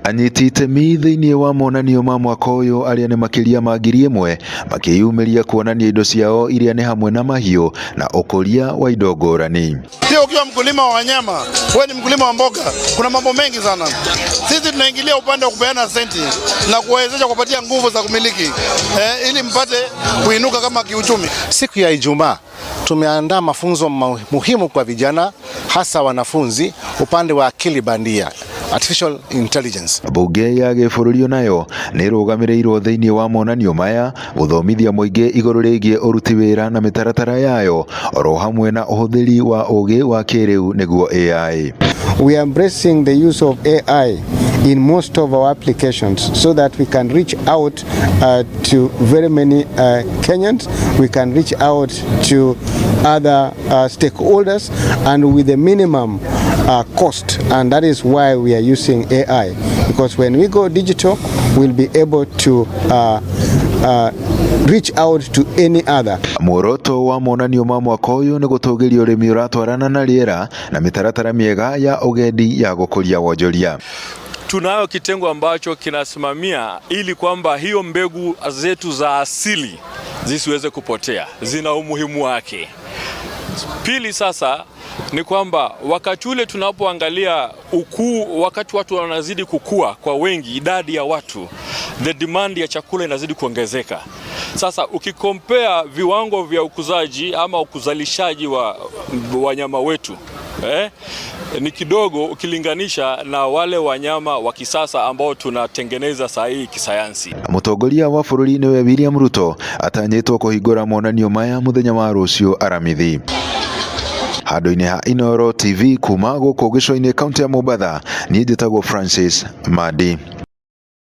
Anyiti itemi thiini wa monanio ma mwaka uyu aria ni makiria ma 1,000 makiyumiria kuonania indo ciao iria ni hamwe na mahiu na ukuria wa indo ngurani. Sio ukiwa mkulima wa wanyama, wewe ni mkulima wa mboga, kuna mambo mengi sana. Sisi tunaingilia upande wa kupeana senti na kuwezesha kupatia nguvu za kumiliki ili mpate kuinuka kama kiuchumi. Siku ya Ijumaa tumeandaa mafunzo muhimu kwa vijana, hasa wanafunzi upande wa akili bandia, artificial intelligence. Bunge ya gĩbũrũri nayo nĩ rũgamĩrĩirwo thĩinĩ wa monanio maya gũthomithia mũingĩ igũrũ rĩgiĩ ũruti wĩra na mĩtaratara yayo oro hamwe na ũhũthĩri wa ũgĩ wa kĩrĩu nĩguo AI. We are embracing the use of AI in most of our applications so that we can reach out to very many Kenyans. We can reach out to other stakeholders and with a minimum cost, and that is why we are using AI, because when we go digital we'll be able to reach out to any other. Muoroto wa monanio ma mwaka uyu ni gũtũgĩria ũrĩmi ũratwarana na rĩera na mĩtaratara mĩega ya ũgendi ya gũkũria wonjoria. Tunayo kitengo ambacho kinasimamia ili kwamba hiyo mbegu zetu za asili zisiweze kupotea, zina umuhimu wake. Pili sasa ni kwamba wakati ule tunapoangalia wakati watu wanazidi kukua kwa wengi, idadi ya watu, the demand ya chakula inazidi kuongezeka. Sasa ukikompea viwango vya ukuzaji ama ukuzalishaji wa wanyama wetu ni kidogo ukilinganisha na wale wanyama wa kisasa ambao tunatengeneza saa hii kisayansi. Mutongoria wa bũrũri nĩwe William Ruto atanyĩtwo kũhingũra monanio maya mũthenya wa rũciũ aramithi. Handũ-inĩ ha Inooro TV kuma gũkũ gĩcũa-inĩ kaunti ya Mombatha, niĩ njĩtagwo Francis Madi.